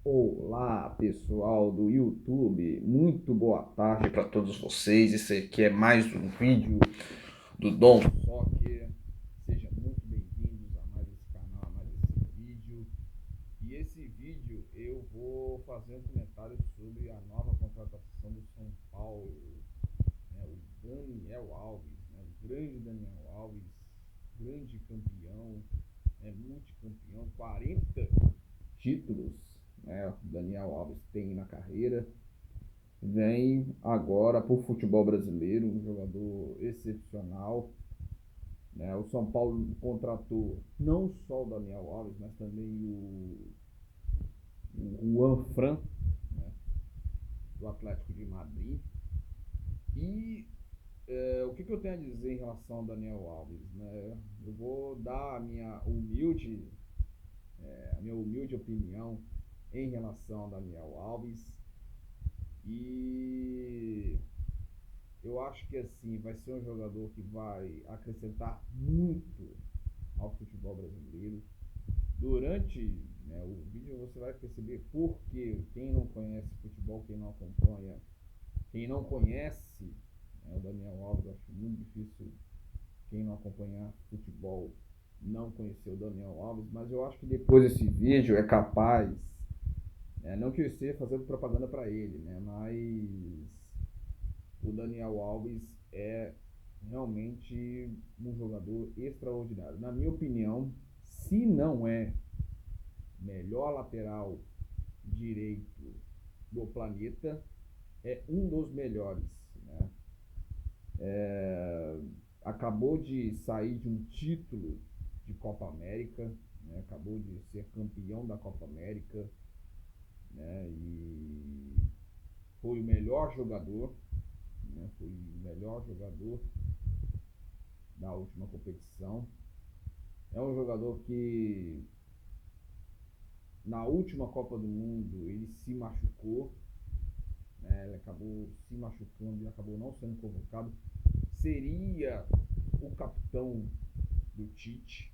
Olá, pessoal do YouTube, muito boa tarde para todos vocês. Esse aqui é mais um vídeo do Dom Soccer. Sejam muito bem-vindos a mais esse canal, a mais esse vídeo. E esse vídeo eu vou fazer um comentário sobre a nova contratação do São Paulo, né, o Daniel Alves, né, o grande Daniel Alves, grande campeão, multicampeão, 40 títulos, né, o Daniel Alves tem na carreira, vem agora para o futebol brasileiro, um jogador excepcional. Né? O São Paulo contratou não só o Daniel Alves, mas também o Juan Fran, né, do Atlético de Madrid. E o que eu tenho a dizer em relação ao Daniel Alves? Né? Eu vou dar a minha humilde opinião em relação ao Daniel Alves. E eu acho que assim vai ser um jogador que vai acrescentar muito ao futebol brasileiro. Durante, né, o vídeo você vai perceber por que quem não conhece futebol, quem não acompanha, quem não conhece, né, o Daniel Alves, acho muito difícil quem não acompanhar futebol não conhecer o Daniel Alves, mas eu acho que depois desse vídeo é capaz, né, não que eu esteja fazendo propaganda para ele, né, mas o Daniel Alves é realmente um jogador extraordinário. Na minha opinião, se não é melhor lateral direito do planeta, é um dos melhores. Né? Acabou de sair de um título de Copa América, né? Acabou de ser campeão da Copa América, né? E foi o melhor jogador, né? Foi o melhor jogador da última competição. É um jogador que na última Copa do Mundo ele se machucou, né? Ele acabou se machucando e acabou não sendo convocado. Seria o capitão do Tite,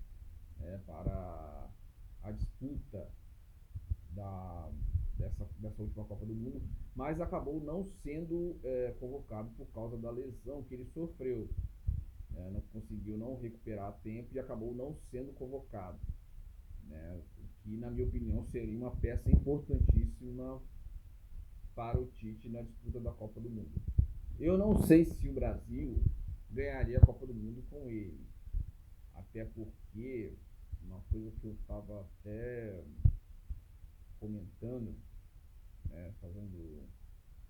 né, para a disputa dessa última Copa do Mundo, mas acabou não sendo convocado por causa da lesão que ele sofreu. Não conseguiu não recuperar a tempo e acabou não sendo convocado. Né, que, na minha opinião, seria uma peça importantíssima para o Tite na disputa da Copa do Mundo. Eu não sei se o Brasil ganharia a Copa do Mundo com ele, até porque uma coisa que eu estava até comentando, né, fazendo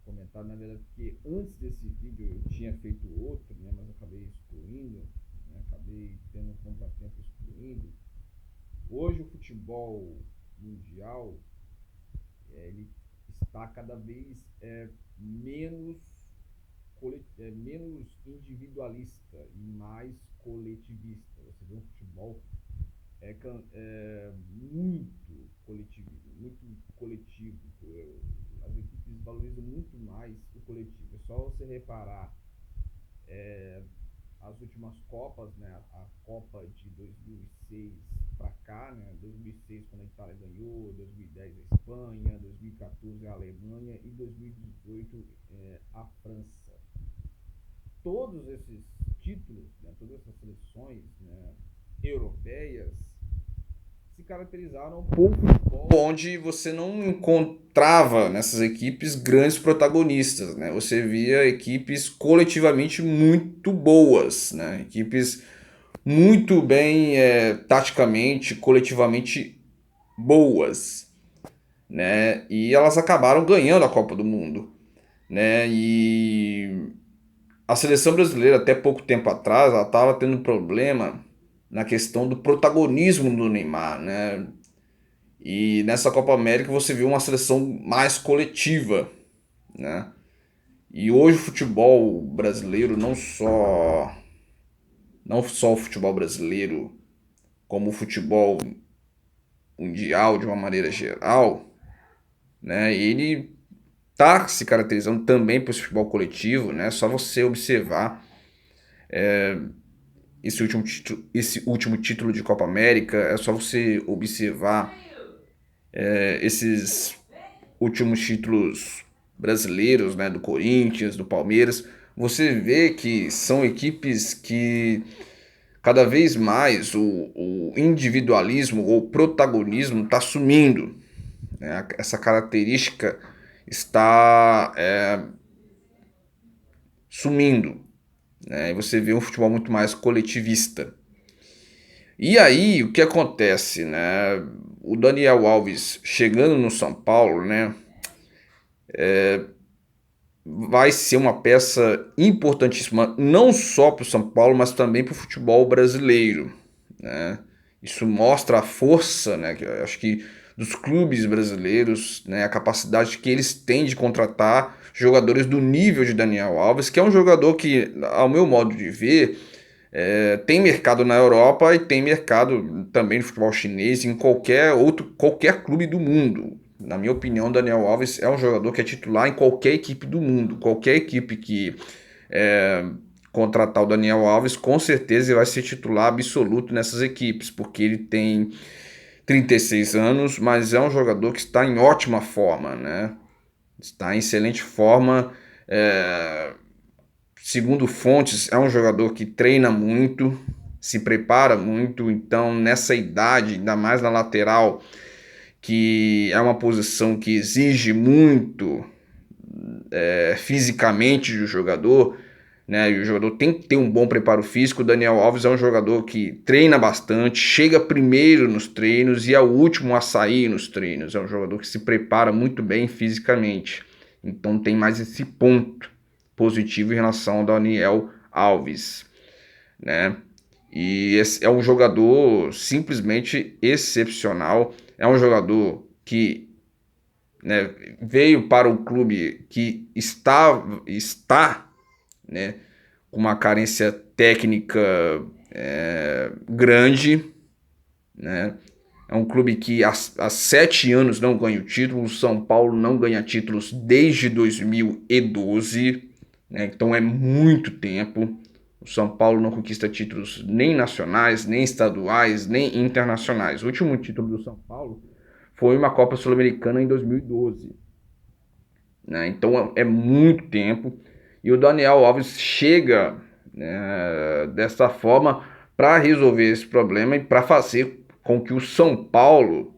comentário, na verdade, porque antes desse vídeo eu tinha feito outro, né, mas acabei excluindo, né, acabei tendo um contratempo excluindo. Hoje o futebol mundial ele está cada vez menos, menos individualista e mais coletivista. Você vê um futebol muito coletivo, muito coletivo. As equipes valorizam muito mais o coletivo. É só você reparar as últimas Copas, né? A Copa de 2006 para cá, né? 2006 quando a Itália ganhou, 2010 a Espanha, 2014 a Alemanha e 2018 a França. Todos esses títulos, né? Todas essas seleções, né, europeias se caracterizaram por futebol onde você não encontrava nessas equipes grandes protagonistas, né? Você via equipes coletivamente muito boas, né? Equipes muito bem taticamente, coletivamente boas, né? E elas acabaram ganhando a Copa do Mundo, né? E a seleção brasileira até pouco tempo atrás ela estava tendo problema na questão do protagonismo do Neymar, né? E nessa Copa América você viu uma seleção mais coletiva, né? E hoje o futebol brasileiro, não só o futebol brasileiro, como o futebol mundial de uma maneira geral, né? Ele tá se caracterizando também por esse futebol coletivo, né? Só você observar esse último título de Copa América, é só você observar esses últimos títulos brasileiros, né, do Corinthians, do Palmeiras, você vê que são equipes que cada vez mais o individualismo ou protagonismo está sumindo, né? Essa característica está sumindo, né? E você vê um futebol muito mais coletivista. E aí, o que acontece, né? O Daniel Alves chegando no São Paulo, né? Vai ser uma peça importantíssima, não só para o São Paulo, mas também para o futebol brasileiro, né? Isso mostra a força, né? Que eu acho que dos clubes brasileiros, né? A capacidade que eles têm de contratar jogadores do nível de Daniel Alves, que é um jogador que, ao meu modo de ver, tem mercado na Europa e tem mercado também no futebol chinês, em qualquer clube do mundo. Na minha opinião, Daniel Alves é um jogador que é titular em qualquer equipe do mundo. Qualquer equipe que contratar o Daniel Alves, com certeza ele vai ser titular absoluto nessas equipes, porque ele tem 36 anos, mas é um jogador que está em ótima forma, né? Está em excelente forma. Segundo fontes, é um jogador que treina muito, se prepara muito, então nessa idade, ainda mais na lateral, que é uma posição que exige muito fisicamente do jogador, né? E o jogador tem que ter um bom preparo físico. O Daniel Alves é um jogador que treina bastante, chega primeiro nos treinos e é o último a sair nos treinos. É um jogador que se prepara muito bem fisicamente. Então tem mais esse ponto positivo em relação ao Daniel Alves, né? E esse é um jogador simplesmente excepcional. É um jogador que, né, veio para um clube que está, né, com uma carência técnica grande, né? É um clube que há 7 anos não ganha o título. O São Paulo não ganha títulos desde 2012, né? Então é muito tempo. O São Paulo não conquista títulos nem nacionais, nem estaduais, nem internacionais. O último título do São Paulo foi uma Copa Sul-Americana em 2012, né? Então é muito tempo. E o Daniel Alves chega, né, dessa forma para resolver esse problema e para fazer com que o São Paulo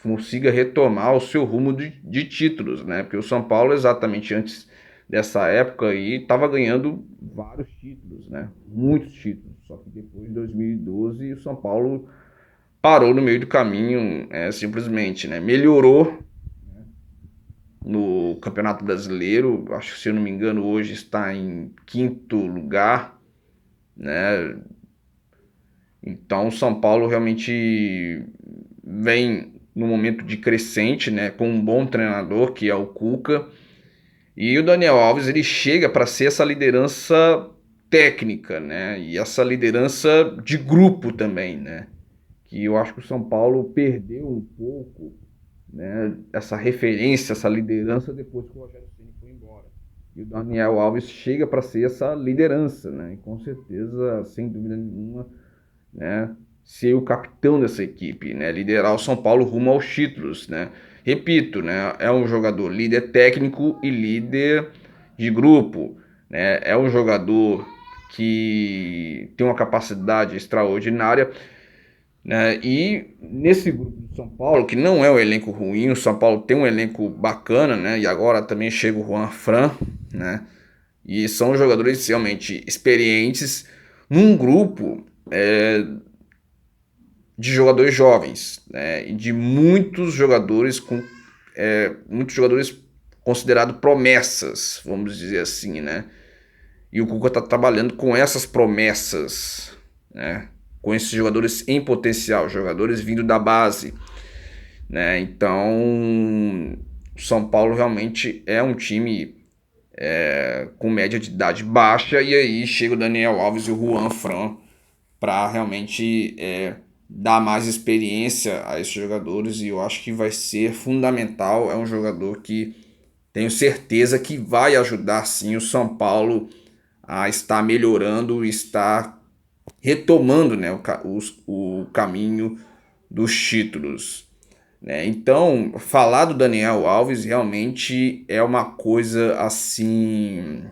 consiga retomar o seu rumo de títulos, né? Porque o São Paulo, exatamente antes dessa época aí, estava ganhando vários títulos, né? Muitos títulos. Só que depois de 2012 o São Paulo parou no meio do caminho, simplesmente, né? Melhorou no Campeonato Brasileiro, acho que, se eu não me engano, hoje está em quinto lugar, né? Então o São Paulo realmente vem no momento de crescente, né, com um bom treinador que é o Cuca, e o Daniel Alves ele chega para ser essa liderança técnica, né, e essa liderança de grupo também, né, que eu acho que o São Paulo perdeu um pouco, né, essa referência, essa liderança depois que o Rogério Ceni foi embora. E o Daniel Alves chega para ser essa liderança, né, e com certeza, sem dúvida nenhuma, né, ser o capitão dessa equipe, né, liderar o São Paulo rumo aos títulos, né. Repito, né, é um jogador líder técnico e líder de grupo, né, é um jogador que tem uma capacidade extraordinária, né, e nesse grupo do São Paulo, que não é um elenco ruim, o São Paulo tem um elenco bacana, né, e agora também chega o Juan Fran, né, e são jogadores realmente experientes num grupo de jogadores jovens, né, e de muitos jogadores considerados promessas, vamos dizer assim, né? E o Cuca está trabalhando com essas promessas, né? Com esses jogadores em potencial, jogadores vindo da base, né? Então, o São Paulo realmente é um time com média de idade baixa, e aí chega o Daniel Alves e o Juan Fran para realmente dar mais experiência a esses jogadores, e eu acho que vai ser fundamental. É um jogador que tenho certeza que vai ajudar sim o São Paulo a estar melhorando, estar retomando, né, o caminho dos títulos. né? Então, falar do Daniel Alves realmente é uma coisa assim,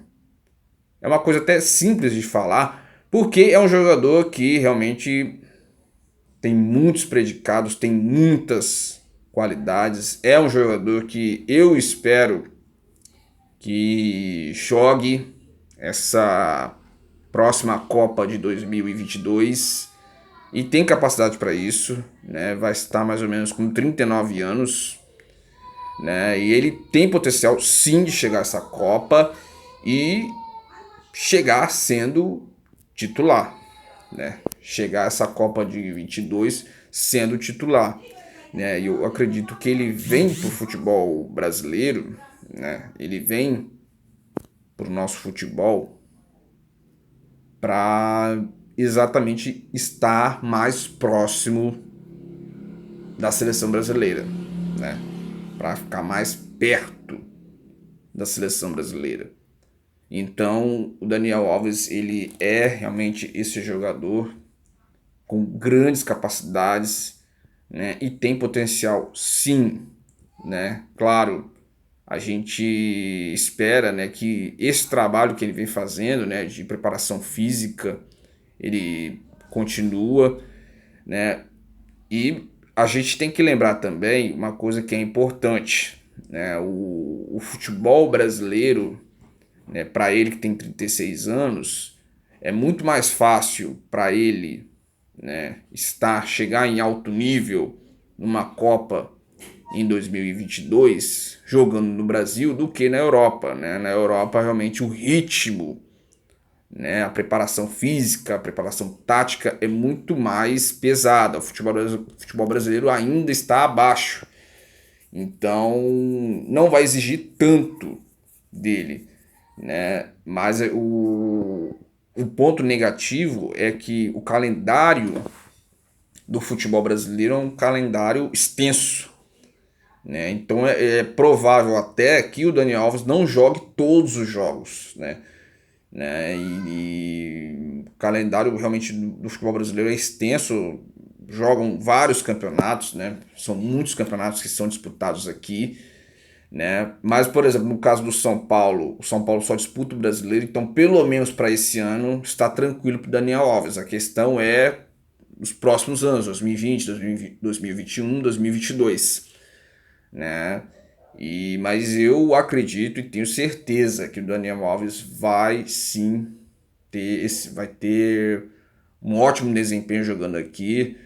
é uma coisa até simples de falar, porque é um jogador que realmente tem muitos predicados, tem muitas qualidades, é um jogador que eu espero que jogue essa próxima Copa de 2022 e tem capacidade para isso, né? Vai estar mais ou menos com 39 anos, né? E ele tem potencial sim de chegar a essa Copa e chegar sendo titular, né? Chegar a essa Copa de 22 sendo titular, né? E eu acredito que ele vem pro futebol brasileiro, né? Ele vem pro nosso futebol para exatamente estar mais próximo da seleção brasileira, né? Para ficar mais perto da seleção brasileira. Então, o Daniel Alves, ele é realmente esse jogador com grandes capacidades, né? E tem potencial, sim, né? Claro, a gente espera, né, que esse trabalho que ele vem fazendo, né, de preparação física, ele continua, né? E a gente tem que lembrar também uma coisa que é importante, né? O futebol brasileiro, né, para ele que tem 36 anos, é muito mais fácil para ele, né, chegar em alto nível numa Copa em 2022 jogando no Brasil do que na Europa, né? Na Europa realmente o ritmo, né, a preparação física, a preparação tática é muito mais pesada. O futebol brasileiro ainda está abaixo, então não vai exigir tanto dele, né? Mas o ponto negativo é que o calendário do futebol brasileiro é um calendário extenso, né? Então é provável até que o Daniel Alves não jogue todos os jogos, né? E o calendário realmente do futebol brasileiro é extenso, jogam vários campeonatos, né? São muitos campeonatos que são disputados aqui, né? Mas, por exemplo, no caso do São Paulo, o São Paulo só disputa o brasileiro, então pelo menos para esse ano está tranquilo para o Daniel Alves. A questão é os próximos anos, 2020, 2021, 2022, né? Mas eu acredito e tenho certeza que o Daniel Alves vai sim vai ter um ótimo desempenho jogando aqui,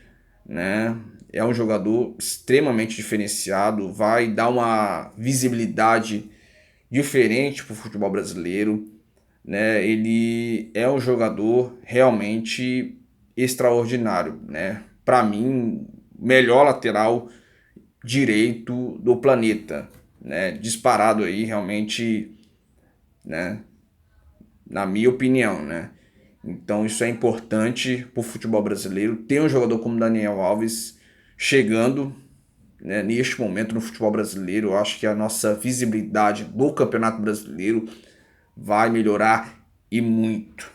né? É um jogador extremamente diferenciado, vai dar uma visibilidade diferente para o futebol brasileiro, né? Ele é um jogador realmente extraordinário, né? Para mim, melhor lateral direito do planeta, né? Disparado aí realmente, né? Na minha opinião, né? Então isso é importante para o futebol brasileiro. Ter um jogador como Daniel Alves chegando, né, neste momento no futebol brasileiro, eu acho que a nossa visibilidade do Campeonato Brasileiro vai melhorar e muito,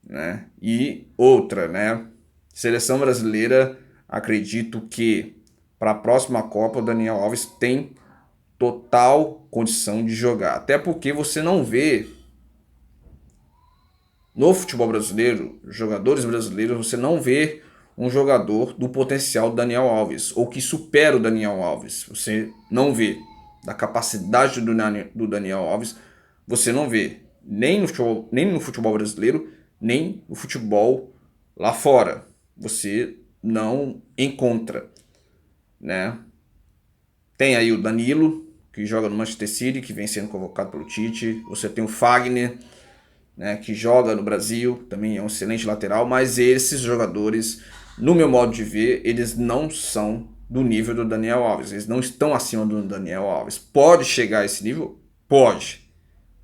né? E outra, né? Seleção brasileira, acredito que para a próxima Copa o Daniel Alves tem total condição de jogar. Até porque você não vê no futebol brasileiro, jogadores brasileiros, você não vê um jogador do potencial do Daniel Alves ou que supera o Daniel Alves. Você não vê. Da capacidade do Daniel Alves, você não vê. Nem no futebol brasileiro, nem no futebol lá fora. Você não encontra, né? Tem aí o Danilo, que joga no Manchester City, que vem sendo convocado pelo Tite. Você tem o Fagner, né, que joga no Brasil, também é um excelente lateral, mas esses jogadores, no meu modo de ver, eles não são do nível do Daniel Alves, eles não estão acima do Daniel Alves. Pode chegar a esse nível? Pode,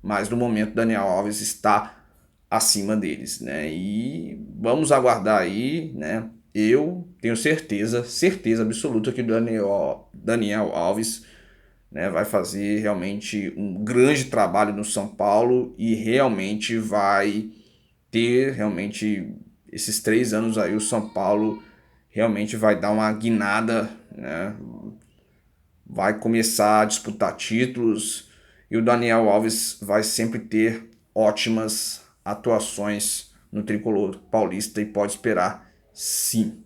mas no momento o Daniel Alves está acima deles, né? E vamos aguardar aí, né? Eu tenho certeza absoluta que o Daniel Alves, né, vai fazer realmente um grande trabalho no São Paulo e realmente vai ter realmente esses 3 anos aí o São Paulo realmente vai dar uma guinada, né, vai começar a disputar títulos e o Daniel Alves vai sempre ter ótimas atuações no tricolor paulista e pode esperar sim,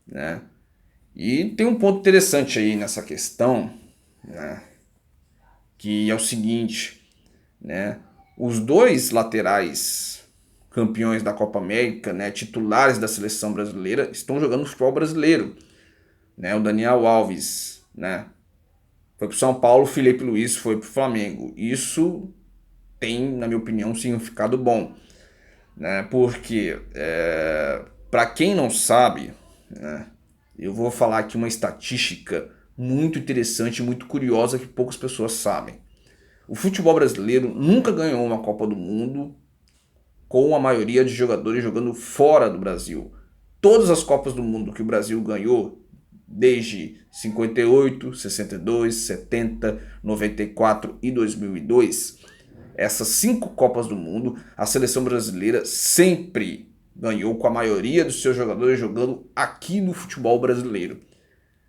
né? E tem um ponto interessante aí nessa questão, né, que é o seguinte, né? Os dois laterais campeões da Copa América, né, titulares da seleção brasileira, estão jogando futebol brasileiro, né? O Daniel Alves, né, foi pro São Paulo, o Felipe Luiz foi pro Flamengo. Isso tem, na minha opinião, um significado bom, né? Porque para quem não sabe, né, eu vou falar aqui uma estatística muito interessante, muito curiosa que poucas pessoas sabem. O futebol brasileiro nunca ganhou uma Copa do Mundo com a maioria de jogadores jogando fora do Brasil. Todas as Copas do Mundo que o Brasil ganhou, desde 58, 62, 70, 94 e 2002, essas 5 Copas do Mundo, a seleção brasileira sempre ganhou com a maioria dos seus jogadores jogando aqui no futebol brasileiro,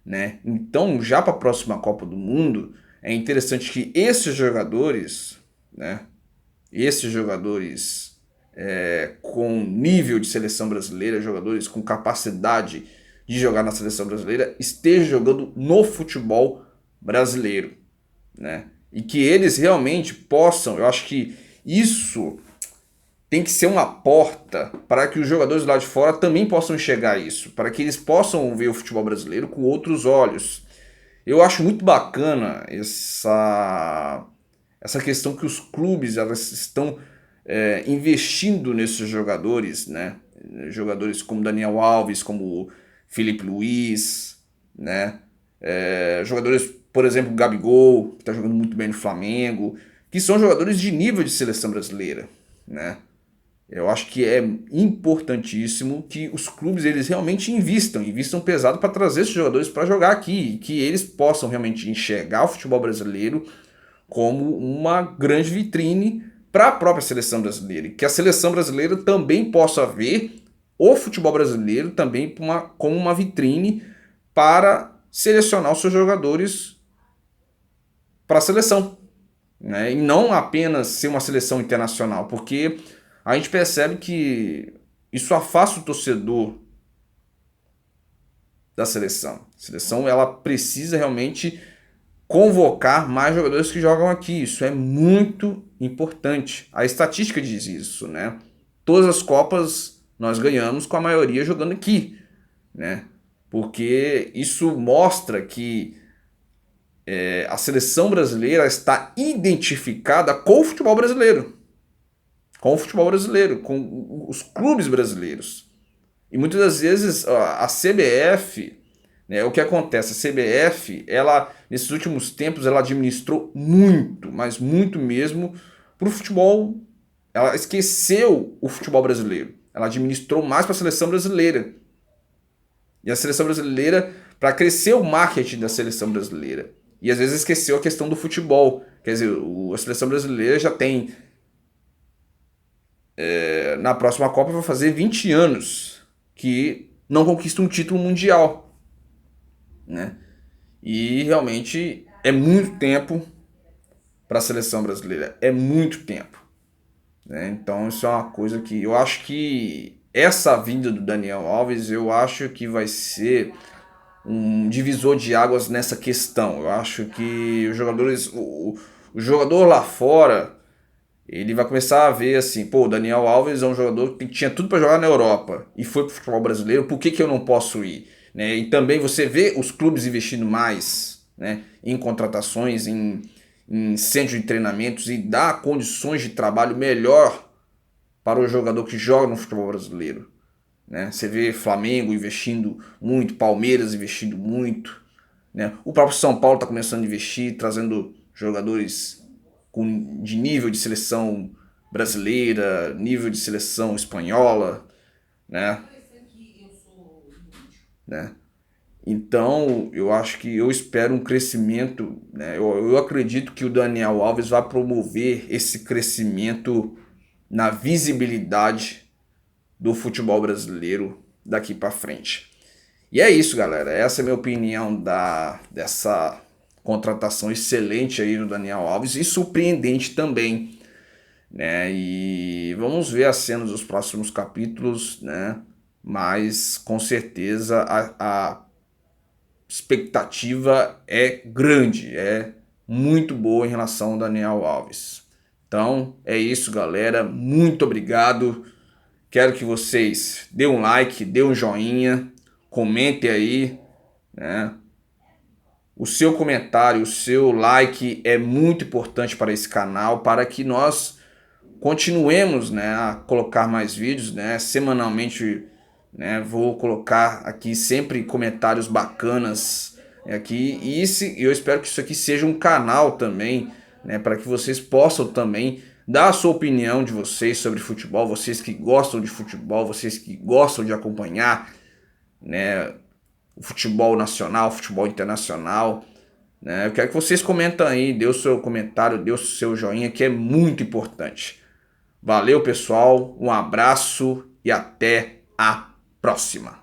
né? Então, já para a próxima Copa do Mundo, é interessante que esses jogadores, né, com nível de seleção brasileira, jogadores com capacidade de jogar na seleção brasileira, estejam jogando no futebol brasileiro, né? E que eles realmente possam, eu acho que isso tem que ser uma porta para que os jogadores lá de fora também possam enxergar isso, para que eles possam ver o futebol brasileiro com outros olhos. Eu acho muito bacana essa questão que os clubes elas estão investindo nesses jogadores, né? Jogadores como Daniel Alves, como Felipe Luiz, né? Jogadores, por exemplo, Gabigol, que está jogando muito bem no Flamengo, que são jogadores de nível de seleção brasileira, né? Eu acho que é importantíssimo que os clubes eles realmente investam pesado para trazer esses jogadores para jogar aqui, que eles possam realmente enxergar o futebol brasileiro como uma grande vitrine para a própria seleção brasileira, e que a seleção brasileira também possa ver o futebol brasileiro também como uma vitrine para selecionar os seus jogadores para a seleção, né? E não apenas ser uma seleção internacional, porque a gente percebe que isso afasta o torcedor da seleção. A seleção ela precisa realmente convocar mais jogadores que jogam aqui. Isso é muito importante. A estatística diz isso, né? Todas as Copas nós ganhamos com a maioria jogando aqui, né? Porque isso mostra que a seleção brasileira está identificada com o futebol brasileiro. Com o futebol brasileiro, com os clubes brasileiros. E muitas das vezes a CBF, né, o que acontece? A CBF, ela, nesses últimos tempos, ela administrou muito, mas muito mesmo, para o futebol. Ela esqueceu o futebol brasileiro. Ela administrou mais para a seleção brasileira. E a seleção brasileira, para crescer o marketing da seleção brasileira. E às vezes esqueceu a questão do futebol. Quer dizer, a seleção brasileira já tem na próxima Copa vai fazer 20 anos que não conquista um título mundial, né? E realmente é muito tempo para a seleção brasileira, é muito tempo, né? Então isso é uma coisa que eu acho que essa vinda do Daniel Alves, eu acho que vai ser um divisor de águas nessa questão. Eu acho que os jogadores, o jogador lá fora ele vai começar a ver assim, pô, o Daniel Alves é um jogador que tinha tudo para jogar na Europa e foi pro futebol brasileiro, por que eu não posso ir? Né? E também você vê os clubes investindo mais, né, em contratações, em centros de treinamentos e dar condições de trabalho melhor para o jogador que joga no futebol brasileiro. Né? Você vê Flamengo investindo muito, Palmeiras investindo muito, né? O próprio São Paulo está começando a investir, trazendo jogadores de nível de seleção brasileira, nível de seleção espanhola, né? né? Então, eu acho que eu espero um crescimento, né? Eu acredito que o Daniel Alves vai promover esse crescimento na visibilidade do futebol brasileiro daqui para frente. E é isso, galera. Essa é a minha opinião dessa contratação excelente aí do Daniel Alves e surpreendente também, né? E vamos ver as cenas dos próximos capítulos, né? Mas com certeza a expectativa é grande, é muito boa em relação ao Daniel Alves. Então é isso, galera. Muito obrigado. Quero que vocês dêem um like, dêem um joinha, comentem aí, né? O seu comentário, o seu like é muito importante para esse canal, para que nós continuemos, né, a colocar mais vídeos, né? Semanalmente, né, vou colocar aqui sempre comentários bacanas aqui, e eu espero que isso aqui seja um canal também, né, para que vocês possam também dar a sua opinião de vocês sobre futebol, vocês que gostam de futebol, vocês que gostam de acompanhar, né, o futebol nacional, o futebol internacional, né? Eu quero que vocês comentem aí, dê o seu comentário, dê o seu joinha, que é muito importante. Valeu, pessoal, um abraço e até a próxima.